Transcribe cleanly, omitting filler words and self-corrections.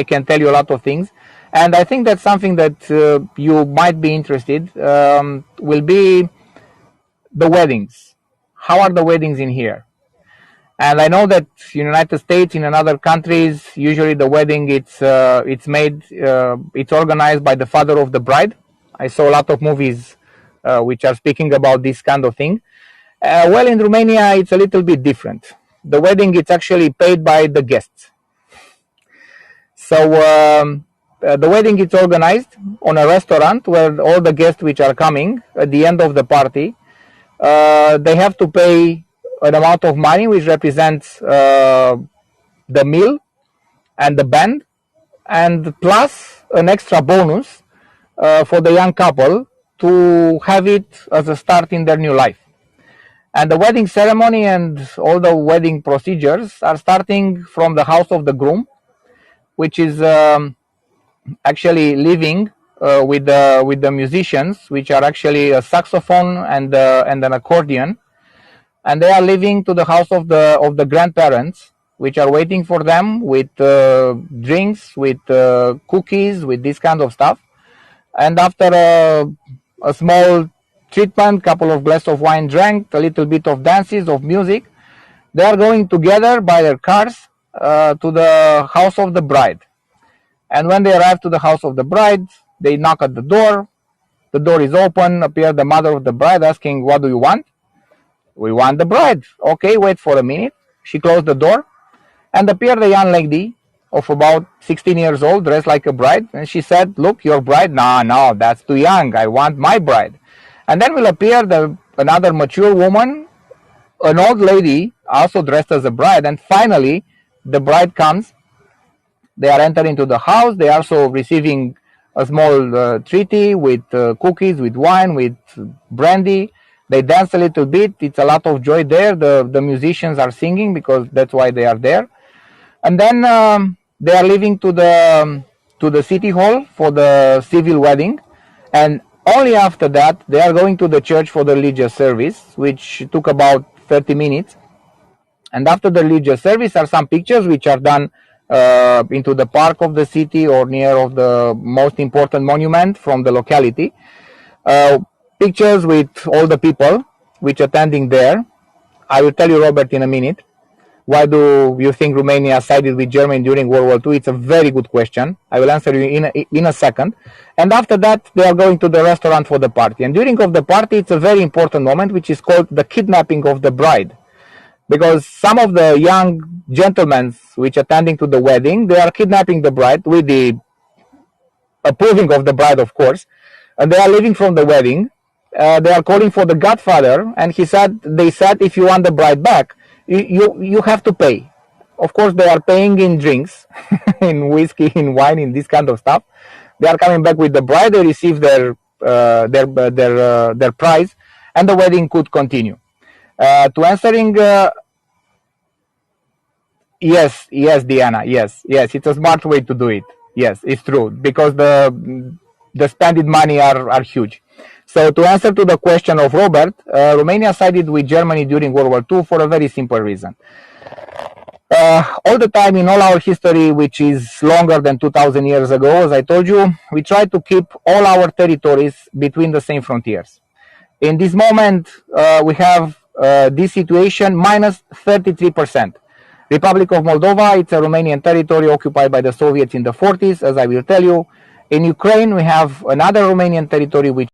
I can tell you a lot of things. And I think that's something that you might be interested, will be the weddings. How are the weddings in here? And I know that in the United States, in other countries, usually the wedding it's organized by the father of the bride. I saw a lot of movies which are speaking about this kind of thing. Well, in Romania, it's a little bit different. The wedding it's actually paid by the guests. So the wedding is organized on a restaurant where all the guests which are coming at the end of the party, they have to pay an amount of money which represents the meal and the band, and plus an extra bonus for the young couple to have it as a start in their new life. And the wedding ceremony and all the wedding procedures are starting from the house of the groom, which is actually living with the musicians, which are actually a saxophone and an accordion, and they are living to the house of the grandparents, which are waiting for them with drinks, with cookies, with this kind of stuff. And after a small treatment, couple of glasses of wine drank, a little bit of dances, of music, they are going together by their cars to the house of the bride. And when they arrive to the house of the bride, they knock at the door. The door is open. Appears the mother of the bride asking, "What do you want?" "We want the bride." "Okay, wait for a minute." She closed the door, and appeared a young lady of about 16 years old, dressed like a bride. And she said, "Look, your bride?" No, that's too young. I want my bride." And then will appear another mature woman, an old lady, also dressed as a bride. And finally, the bride comes. They are entering into the house. They are also receiving a small treaty with cookies, with wine, with brandy. They dance a little bit. It's a lot of joy there. The musicians are singing because that's why they are there. And then they are leaving to the city hall for the civil wedding. And only after that, they are going to the church for the religious service, which took about 30 minutes. And after the religious service are some pictures which are done into the park of the city or near of the most important monument from the locality. Pictures with all the people which attending there. I will tell you, Robert, in a minute. Why do you think Romania sided with Germany during World War II? It's a very good question. I will answer you in a second. And after that, they are going to the restaurant for the party. And during of the party, it's a very important moment, which is called the kidnapping of the bride. Because some of the young gentlemen which attending to the wedding, they are kidnapping the bride with the approving of the bride, of course. And they are leaving from the wedding. They are calling for the godfather. And they said, if you want the bride back, you have to pay. Of course, they are paying in drinks, in whiskey, in wine, in this kind of stuff. They are coming back with the bride. They receive their prize, and the wedding could continue. To answering, yes, Diana, yes, it's a smart way to do it. Yes, it's true, because the spending money are huge. So to answer to the question of Robert, Romania sided with Germany during World War II for a very simple reason. All the time in all our history, which is longer than 2,000 years ago, as I told you, we try to keep all our territories between the same frontiers. In this moment, we have this situation minus 33%. Republic of Moldova, it's a Romanian territory occupied by the Soviets in the 40s, as I will tell you. In Ukraine, we have another Romanian territory which